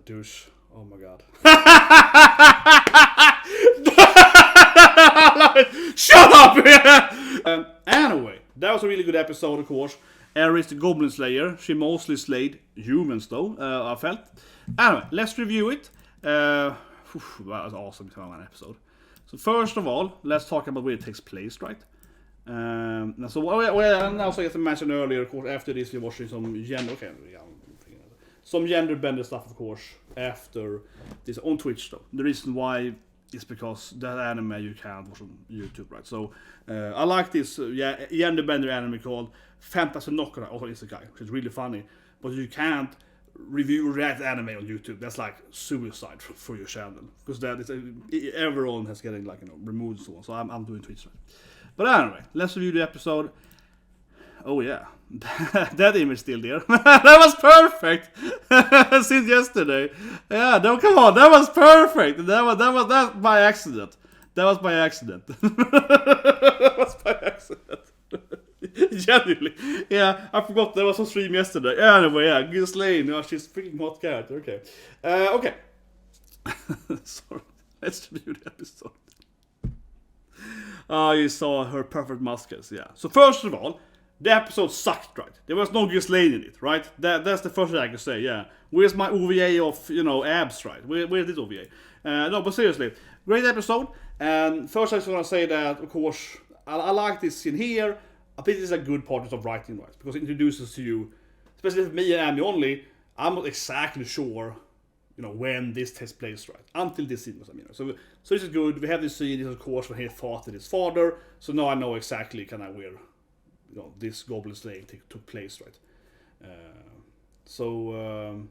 douche. Oh my god. Shut up! Anyway, that was a really good episode, of course. Eris the Goblin Slayer. She mostly slayed humans, though, I felt. Anyway, let's review it. That was awesome to have an episode. So first of all, let's talk about where it takes place, right? And also as I mentioned earlier, of course, after this we're watching some gender bender stuff, of course, after this on Twitch, though. The reason why is because that anime you can't watch on YouTube, right? So I like this gender bender anime called Fantasy Nokora, also Isekai, which is really funny, but you can't review that anime on YouTube. That's like suicide for your channel, because that is everyone has getting like removed and so on. So I'm doing Twitch, right? But anyway, let's review the episode. Oh yeah, that image still there. That was perfect since yesterday. Yeah, no, come on, that was perfect. That's by accident. That was by accident. That was by accident. Genuinely, yeah, I forgot there was a stream yesterday. Anyway, yeah, Ghislaine, she's a freaking hot character. Okay, okay. Sorry, let's review the episode. You saw her perfect muskets, yeah. So first of all, the episode sucked, right? There was no Ghislaine in it, right? That's the first thing I can say, yeah. Where's my OVA of, abs, right? Where's this OVA? No, but seriously, great episode. And first I just want to say that, of course, I like this scene here. I think this is a good part of writing, right? Because it introduces to you, especially for me and Amy only, I'm not exactly sure, when this takes place, right? Until this scene was, So this is good. We have this scene, this is of course when he fought with his father. So now I know exactly kind of where, this Goblin slaying took place, right? So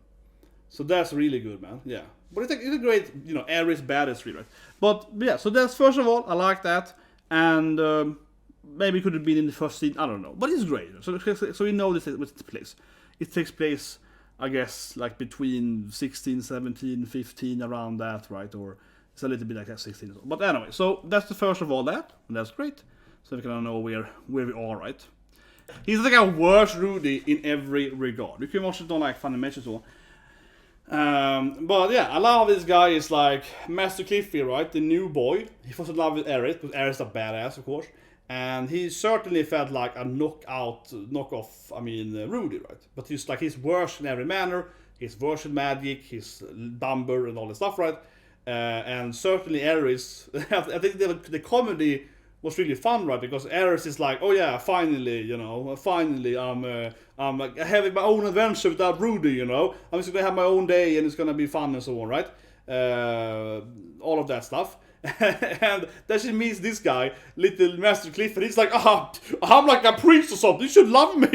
that's really good, man. Yeah. But it's a great, Eris badassry, right? But yeah, so that's first of all, I like that. And maybe it could have been in the first scene, I don't know. But it's great. So we know this takes place. It takes place, I guess, like between 16, 17, 15, around that, right? Or it's a little bit like that, 16. But anyway, so that's the first of all that, and that's great. So we can know where we are, right? He's like a worse Rudy in every regard. You can watch it on like funny matches or. But yeah, I love this guy is like Master Cliffy, right? The new boy. He falls in love with Eris, because Eris is a badass, of course. And he certainly felt like a knockoff, Rudy, right? But he's worse in every manner. He's worse in magic, he's dumber and all this stuff, right? And certainly Eris, I think the comedy was really fun, right? Because Eris is like, oh yeah, finally, I'm having my own adventure without Rudy, I'm just gonna have my own day and it's gonna be fun and so on, right? All of that stuff. And then she meets this guy, little Master Cliff, and he's like, I'm like a priest or something, you should love me.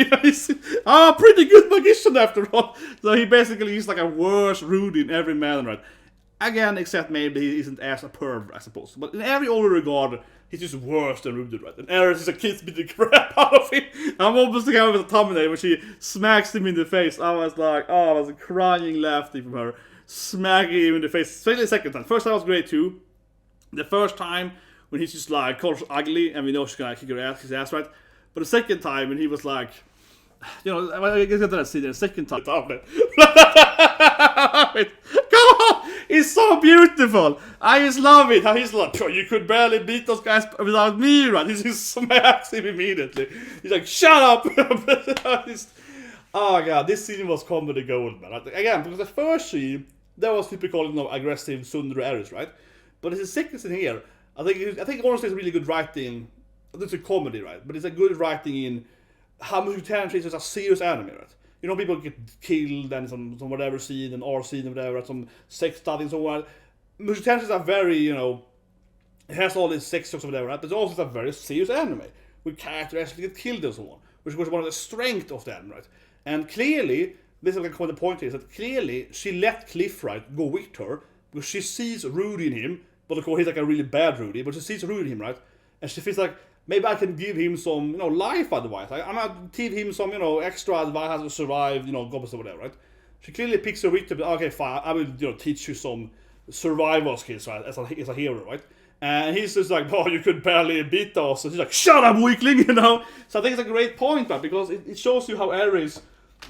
I'm a pretty good magician after all. So he's like a worse Rudy in every manner, right? Again, except maybe he isn't as a perv, I suppose. But in every other regard, he's just worse than Rudy, right? And Eris is a kid beating the crap out of him. I'm almost like with a thumbnail when she smacks him in the face. I was crying laughing from her, smacking him in the face. Especially the second time. First time was great too. The first time when he's just like calls her ugly and we know she's gonna kick his ass, right? But the second time when he was like, I get to that scene the second time. Come on! It's so beautiful! I just love it! How he's like, you could barely beat those guys without me, right? He just smacks him immediately. He's like, shut up! Oh god, this scene was comedy gold, man. Again, because the first scene, that was typical, aggressive Sundra Eris, right? But it's the second scene here. I think honestly it's really good writing. It's a comedy, right? But it's a good writing in how Mushoku Tensei is a serious anime, right? People get killed and some whatever scene and R scene and whatever, some sex stuff and so on. Mushoku Tensei is a very, it has all these sex jokes or whatever, right? But it's also a very serious anime with characters actually get killed and so on, which was one of the strengths of the anime, right? And clearly, this is the point here, is that clearly she let Cliff, right, go with her because she sees Rudy in him, but of course he's like a really bad Rudy, but she sees Rudy in him, right? And she feels like, maybe I can give him some, life advice. I'm gonna give him some, extra advice how to survive, goblins or whatever, right? She clearly picks her with to be, okay, fine, I will, teach you some survival skills, right? As a hero, right? And he's just like, you could barely beat us. And she's like, shut up, weakling, So I think it's a great point, right? Because it shows you how Eris,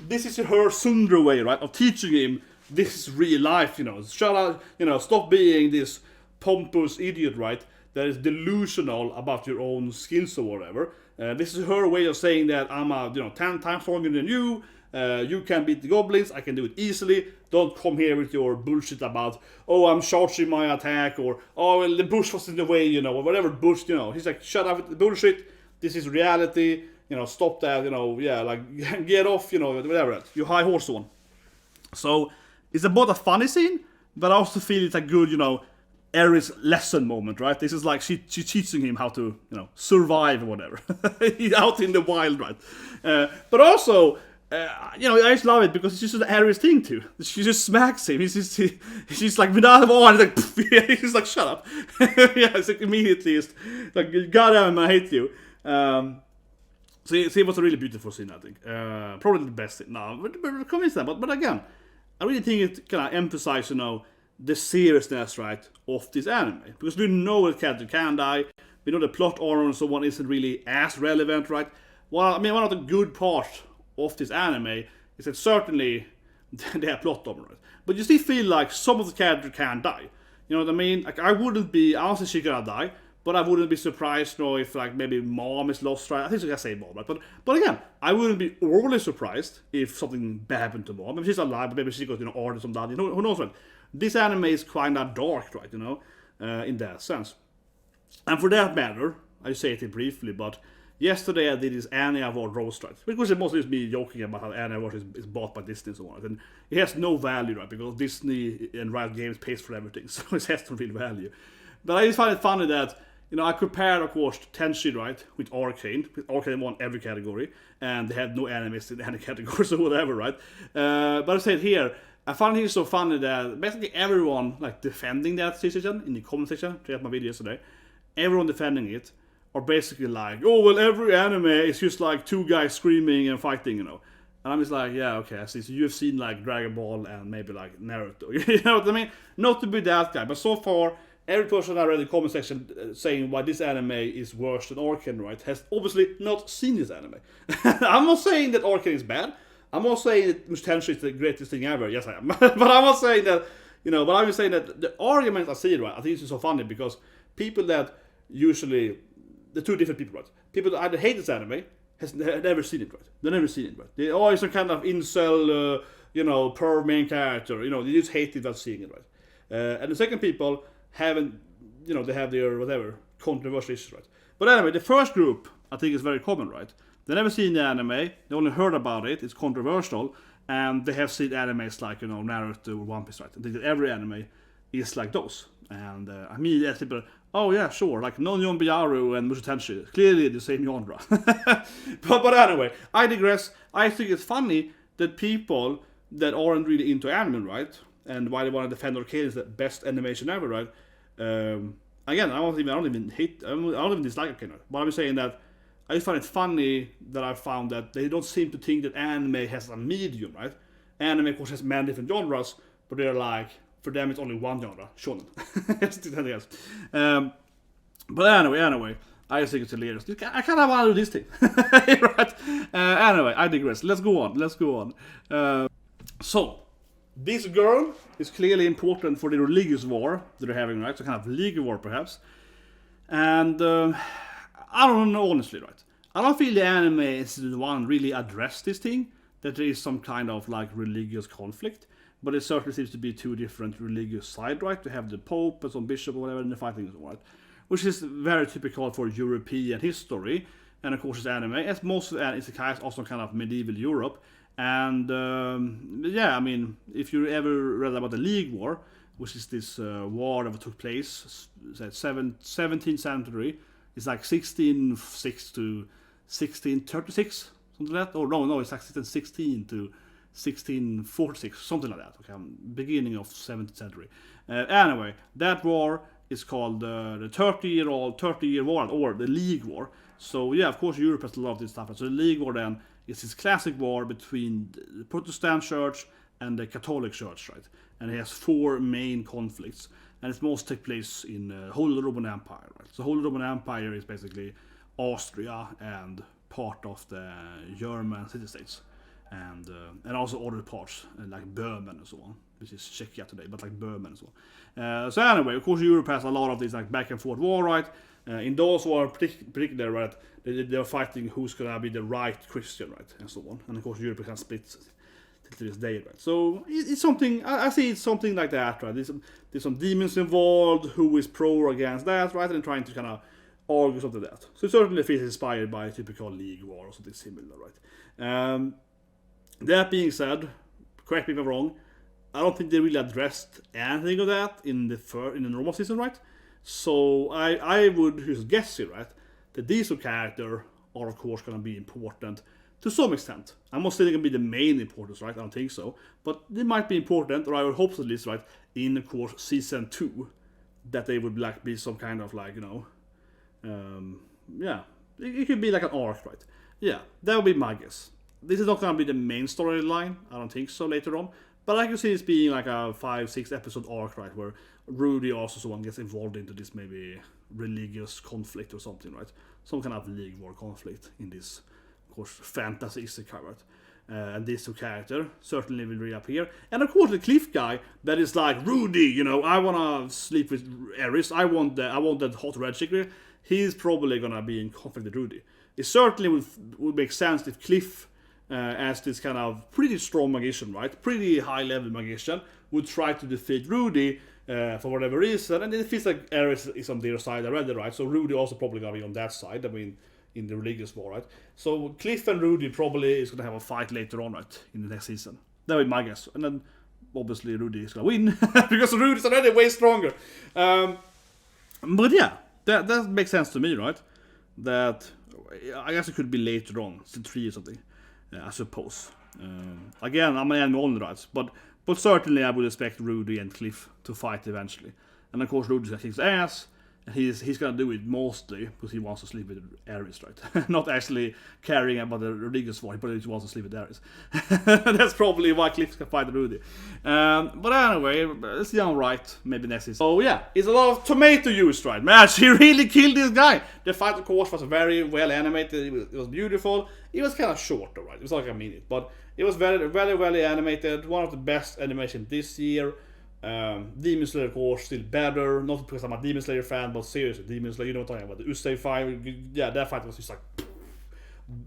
this is her Sundra way, right? Of teaching him this is real life, shut up, stop being this pompous idiot, right, that is delusional about your own skills or whatever. This is her way of saying that I'm 10 times stronger than you. You can beat the goblins, I can do it easily. Don't come here with your bullshit about, oh, I'm charging my attack, or, oh, well, the bush was in the way, or whatever bullshit, He's like, shut up with the bullshit, this is reality, stop that, get off, whatever, you high horse one. So, it's about a funny scene, but I also feel it's a good, Eris lesson moment, right? This is like she's teaching him how to, survive or whatever. Out in the wild, right? But also, I just love it because it's just an Eris thing too. She just smacks him. She's like, without one, like, he's like, shut up. Yeah, it's like immediately, it's like, goddamn, I hate you. So it was a really beautiful scene, I think. Probably the best scene. No, but convinced that. But again, I really think it kind of emphasizes, the seriousness, right, of this anime. Because we know that character can die. We know the plot armor and so on isn't really as relevant, right? One of the good parts of this anime is that certainly they have plot armor, right? But you still feel like some of the characters can die. You know what I mean? Like, I don't say she's gonna die, but I wouldn't be surprised, if like maybe mom is lost, right? I think I can say mom, right? But again, I wouldn't be overly surprised if something bad happened to mom. Maybe she's alive, but maybe she got ordered some blood. Who knows, right? This anime is kind of dark, right? In that sense. And for that matter, I say it briefly, but yesterday I did this Annie Award roast, right? Which was mostly just me joking about how Annie Award is bought by Disney and so on. And it has no value, right? Because Disney and Riot Games pays for everything, so it has no real value. But I just find it funny that, I compared, of course, Tenchi, right, with Arcane. Arcane won every category, and they had no animes in any categories or whatever, right? But I said here, I found it so funny that basically everyone, like, defending that decision in the comment section, check out my video yesterday, everyone defending it are basically like, oh, well, every anime is just like two guys screaming and fighting, And I'm just like, yeah, okay, I see. So you've seen like Dragon Ball and maybe like Naruto. You know what I mean? Not to be that guy, but so far, every person I read in the comment section saying why this anime is worse than Arcane, right, has obviously not seen this anime. I'm not saying that Arcane is bad. I'm not saying that Mushoku is the greatest thing ever. Yes, I am. But I'm not saying that, but I'm just saying that the argument I see, right, I think it's so funny because people that usually, the two different people, right? People that either hate this anime have never seen it, right? They've never seen it, right? They always some kind of incel, perv main character, they just hate it without seeing it, right? And the second people haven't, they have their whatever controversial issues, right? But anyway, the first group I think is very common, right? They never seen the anime, they only heard about it, it's controversial, and they have seen animes like, Naruto or One Piece, right? I think that every anime is like those. And I mean, yeah, people, oh yeah, sure, like Non Byaru and Mushoku Tensei, clearly the same genre. but anyway, I digress. I think it's funny that people that aren't really into anime, right, and why they want to defend Arcane is the best animation ever, right? Again, I don't even dislike Arcane, but I'm saying that I just find it funny that I found that they don't seem to think that anime has a medium, right? Anime, of course, has many different genres, but they're like, for them it's only one genre, shonen. But anyway, I just think it's hilarious. I kind of want to do this thing, right? Anyway, I digress. Let's go on. So, this girl is clearly important for the religious war that they're having, right? So kind of legal war, perhaps. And I don't know, honestly, right? I don't feel the anime is the one really address this thing, that there is some kind of like religious conflict. But it certainly seems to be two different religious sides, right? To have the Pope and some bishop or whatever, and the fighting and so on, right? Which is very typical for European history. And of course it's anime, as most of the isekai is also kind of medieval Europe. And yeah, I mean, if you ever read about the League War, which is this war that took place, 17th century, it's like 1606 to 1636, something like that. Oh no, it's like 1616 to 1646, something like that. Okay, beginning of 17th century. Anyway, that war is called the 30-year war, or the League War. So yeah, of course Europe has a lot of this stuff. So the League War then is this classic war between the Protestant Church and the Catholic Church, right? And it has four main conflicts, and it most take place in Holy Roman Empire, right? So Holy Roman Empire is basically Austria and part of the German city-states. And also other parts like Böhmen and so on. which is Czechia today, but like Burma and so on. So anyway, of course, Europe has a lot of these like back and forth war, right? In those who are particular, right, they're fighting who's gonna be the right Christian, right, and so on. And of course, Europe can split to this day, right? So it's something, I see it's something like that, right? There's some demons involved, who is pro or against that, right? And trying to kind of argue something like that. So it certainly feels inspired by a typical League war or something similar, right? That being said, correct me if I'm wrong, I don't think they really addressed anything of that in the normal season, right? So I would just guess here, right, that these two characters are of course going to be important to some extent. I'm not saying they're going to be the main importance, right? I don't think so. But they might be important, or I would hope at least, right, in of course season 2, that they would like be some kind of like, you know, yeah, it could be like an arc, right? Yeah, that would be my guess. This is not going to be the main storyline, I don't think so, later on. But I can see this being like a 5-6 episode arc, right, where Rudy also someone gets involved into this maybe religious conflict or something, right? Some kind of League War conflict in this, of course, fantasy is covered. And these two characters certainly will reappear. And of course the Cliff guy that is like, Rudy, you know, I wanna sleep with Eris, I want that hot red chick. He's probably gonna be in conflict with Rudy. It certainly would make sense if Cliff, as this kind of pretty strong magician, right? Pretty high level magician, would try to defeat Rudy for whatever reason. And it feels like Eris is on their side already, right? So Rudy also probably gonna be on that side. I mean, in the religious war, right? So Cliff and Rudy probably is going to have a fight later on, right? In the next season. That would be my guess. And then, obviously, Rudy is going to win. Because Rudy is already way stronger. But yeah, that makes sense to me, right? That, I guess it could be later on. Season 3 or something. I suppose. Again, I'm an enemy only, right? But certainly I would expect Rudy and Cliff to fight eventually. And of course, Rudy's going to kick his ass. He's gonna do it mostly because he wants to sleep with Eris, right? Not actually caring about the religious war, but he wants to sleep with Eris. That's probably why Cliff's can fight Rudy. But anyway, let's see on right, maybe next season. So yeah, it's a lot of tomato use, right? Man, she really killed this guy. The fight, of course, was very well animated. It was beautiful. It was kind of short, though, right? It was like a minute, but it was very, very well animated. One of the best animation this year. Demon Slayer, of course, still better. Not because I'm a Demon Slayer fan, but seriously, Demon Slayer, you know what I'm talking about. The Usei fight, yeah, that fight was just like,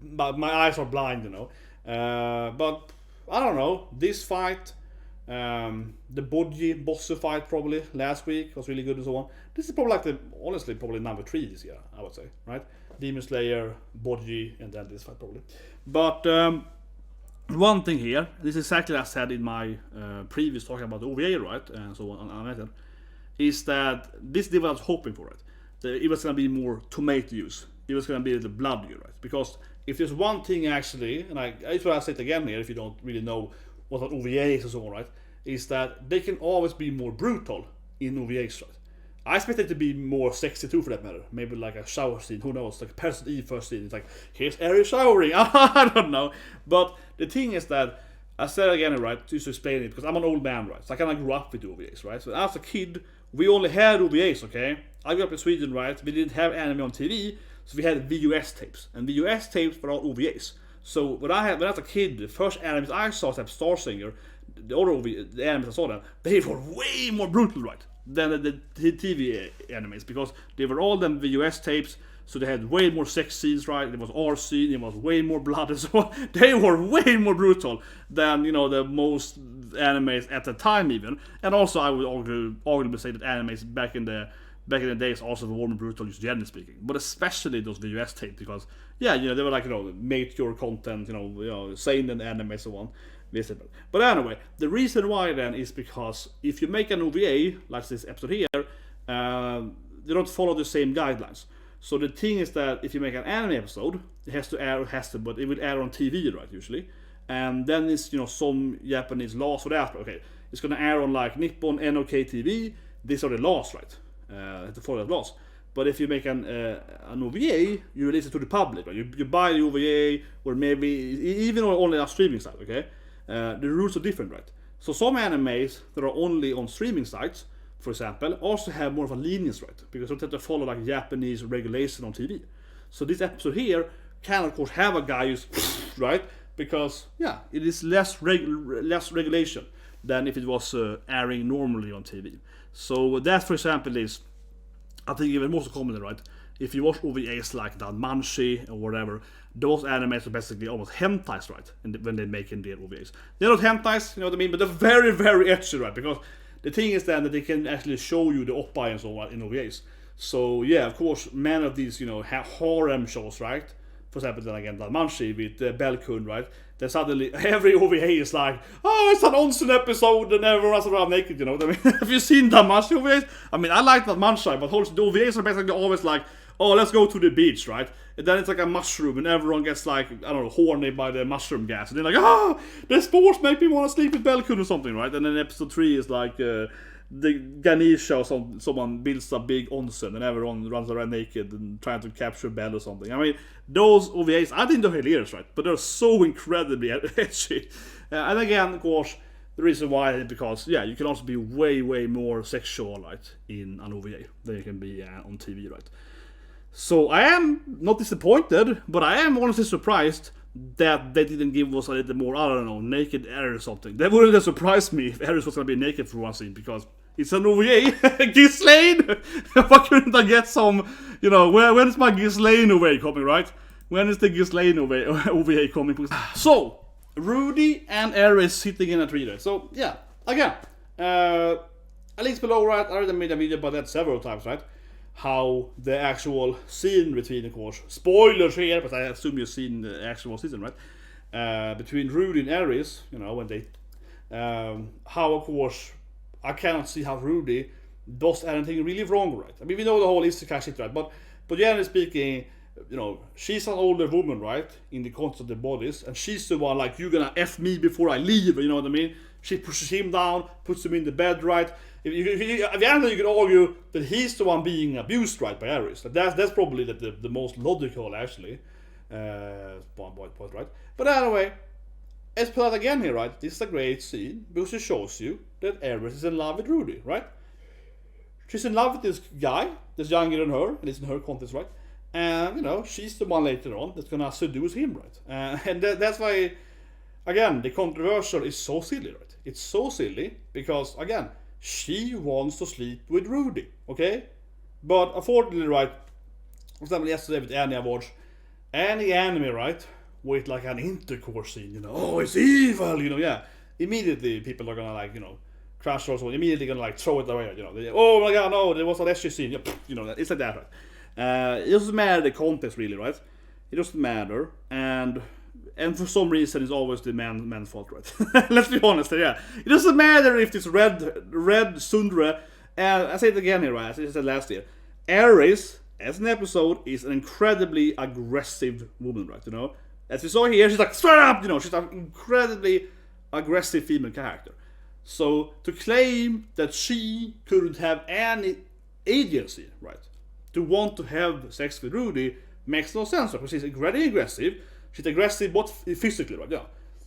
my eyes are blind, you know. But I don't know. This fight, the Bodji Bossu fight probably last week was really good and so on. This is probably like honestly, probably number 3 this year, I would say, right? Demon Slayer, Bodji, and then this fight probably. But one thing here, this is exactly as I said in my previous talking about the OVA, right, and so on, is that this is what I was hoping for, right? It was going to be more tomato use. It was going to be the blood use, right? Because if there's one thing actually, and it's what I said again here, if you don't really know what an OVA is and so on, right, is that they can always be more brutal in OVAs, right? I expect it to be more sexy too, for that matter. Maybe like a shower scene, who knows? Like a Person E first scene. It's like, here's Eris showering. I don't know. But the thing is that, I said again, right, just to explain it, because I'm an old man, right? So I kind of grew up with OVAs, right? So as a kid, we only had OVAs, okay? I grew up in Sweden, right? We didn't have anime on TV, so we had VHS tapes. And VHS tapes were all OVAs. So when I was a kid, the first animes I saw, like Star Singer, the animes I saw them, they were way more brutal, right? Than the TV animes, because they were all them VHS tapes, so they had way more sex scenes, right? There was R scene, there was way more blood and so on. They were way more brutal than, you know, the most animes at the time even. And also I would arguably say that animes back in the days also were more brutal, just generally speaking. But especially those VHS tapes, because yeah, you know, they were like, you know, mature content, you know, seinen anime and so on. But anyway, the reason why then is because if you make an OVA, like this episode here, they don't follow the same guidelines. So the thing is that if you make an anime episode, it has to air, but it would air on TV, right, usually. And then it's, you know, some Japanese laws for that. Okay, it's gonna air on like Nippon NOK TV. These are the laws, right? Have to follow the laws. But if you make an OVA, you release it to the public, right? You buy the OVA, or maybe even only a streaming site, okay? The rules are different, right? So some animes that are only on streaming sites, for example, also have more of a lenience, right? Because they have to follow like Japanese regulation on TV. So this episode here can of course have a guy who's right, because yeah, it is less regulation. than if it was airing normally on TV. So that, for example, is, I think, even more so commonly, right? If you watch OVAs like Danmanshi or whatever, those animes are basically almost hentais, right? When they make in their OVAs. They're not hentais, you know what I mean? But they're very, very ecchi, right? Because the thing is then that they can actually show you the oppai and so on in OVAs. So yeah, of course, many of these, you know, harem shows, right? For example, then again, Danmanshi with Belkun, right? Then suddenly every OVA is like, oh, it's an onsen episode and everyone runs around naked, you know what I mean? Have you seen Danmanshi OVAs? I mean, I like Danmanshi, but the OVAs are basically always like, oh, let's go to the beach, right? And then it's like a mushroom and everyone gets like, I don't know, horny by the mushroom gas. And they're like, the sports make me want to sleep with Belkun or something, right? And then episode 3 is like, the Ganesha or someone builds a big onsen and everyone runs around naked and trying to capture Belle or something. I mean, those OVAs, I think they're hilarious, right? But they're so incredibly edgy. And again, of course, the reason why is because, yeah, you can also be way, way more sexual, right, in an OVA than you can be on TV, right? So I am not disappointed, but I am honestly surprised that they didn't give us a little more, I don't know, naked Eris or something. That wouldn't have surprised me if Eris was going to be naked for one scene, because it's an OVA. Ghislaine! Why couldn't I get some, you know, when is my Ghislaine OVA coming, right? When is the Ghislaine OVA coming? So, Rudy and Eris sitting in a tree there. So, yeah, again, links below, right? I already made a video about that several times, right? How the actual scene between, of course, spoilers here, but I assume you've seen the actual season, right? Between Rudy and Eris, you know, when they, how, of course, I cannot see how Rudy does anything really wrong, right? I mean, we know the whole isekai shit, right? But generally speaking, you know, she's an older woman, right? In the concept of the bodies, and she's the one like, you're gonna F me before I leave, you know what I mean? She pushes him down, puts him in the bed, right? If you can argue that he's the one being abused, right, by Eris. That's probably the most logical, actually. Point, right? But anyway, let's put that again here, right? This is a great scene because it shows you that Eris is in love with Rudy, right? She's in love with this guy that's younger than her, at least in her context, right? And, you know, she's the one later on that's gonna seduce him, right? And that's why, again, the controversial is so silly, right? It's so silly because, again, she wants to sleep with Rudy, okay? But unfortunately, right, for example, yesterday with Annie I watched any anime, right, with like an intercourse scene, you know, oh, it's evil, you know, yeah. Immediately people are gonna like, you know, crash or something, immediately gonna like throw it away, you know. Oh my god, no, there was an SG scene, you know, it's like that, right? It doesn't matter the context really, right? It doesn't matter, and for some reason it's always the man's fault, right? Let's be honest, yeah. It doesn't matter if it's red Sundre, and I say it again here, right, as I said last year, Eris, as an episode, is an incredibly aggressive woman, right, you know? As we saw here, she's like, straight up, you know, she's an incredibly aggressive female character. So, to claim that she couldn't have any agency, right, to want to have sex with Rudy makes no sense, right? Because she's incredibly aggressive. She's aggressive both physically, right? Yeah.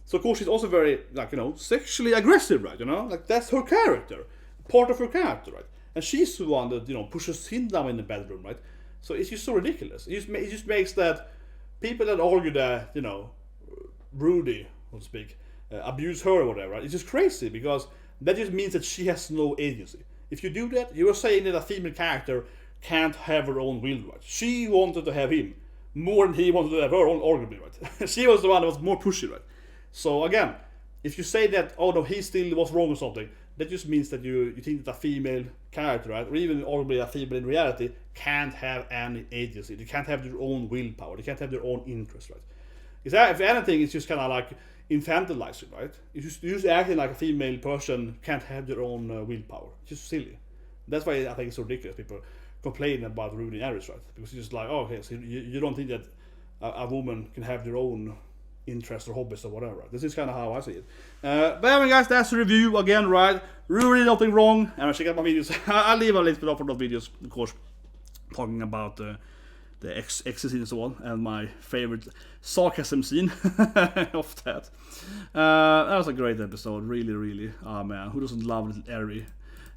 So of course she's also very, like, you know, sexually aggressive, right? You know, like that's her character, part of her character, right? And she's the one that, you know, pushes him down in the bedroom, right? So it's just so ridiculous. It just makes that people that argue that, you know, Rudy, so to speak, abuse her or whatever, right? It's just crazy because that just means that she has no agency. If you do that, you are saying that a female character can't have her own will, right? She wanted to have him more than he wanted to have her own, arguably, right? She was the one that was more pushy, right? So again, if you say that, oh no, he still was wrong or something, that just means that you think that a female character, right, or even arguably a female in reality, can't have any agency. They can't have their own willpower. They can't have their own interest, right? If anything, it's just kind of like infantilizing, right? It's just acting like a female person can't have their own willpower. It's just silly. That's why I think it's so ridiculous. People complain about Rudy and Eris, right? Because it's just like, oh, okay, so you don't think that a woman can have their own interests or hobbies or whatever, right? This is kind of how I see it. But anyway, guys, that's the review again, right? Really nothing wrong. And check out my videos. I'll leave a link below for those videos, of course, talking about the X scene and so on, and my favorite sarcasm scene of that. That was a great episode, really. Oh man, who doesn't love little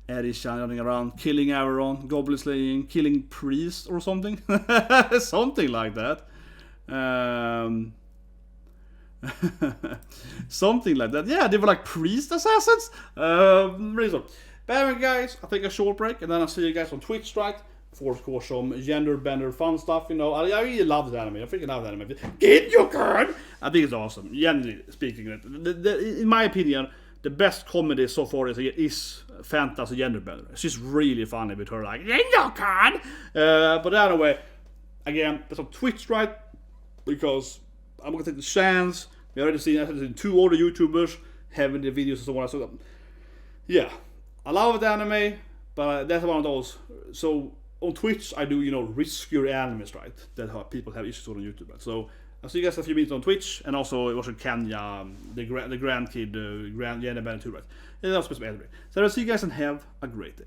Eris running around, killing everyone, goblin slaying, killing priests or something? Something like that. Something like that. Yeah, they were like priest assassins. Really so. But anyway, guys, I'll take a short break, and then I'll see you guys on Twitch, right? For, of course, some gender bender fun stuff, you know. I really love the anime. I freaking love the anime. Get your card! I think it's awesome. Generally speaking, in my opinion, the best comedy so far is fantasy gender bender. It's just really funny with her like, get your card! But anyway, again, that's on Twitch, right? Because I'm gonna take the chance. We already seen 2 other YouTubers having the videos and so on. So, yeah, I love the anime, but that's one of those. So on Twitch, I do, you know, riskier animes, right? That people have issues on YouTube. Right? So I'll see you guys in a few minutes on Twitch, and also watching Kenya, the grandkid, Grand Jenna Band too, right? And that's supposed to be anime. So I'll see you guys and have a great day.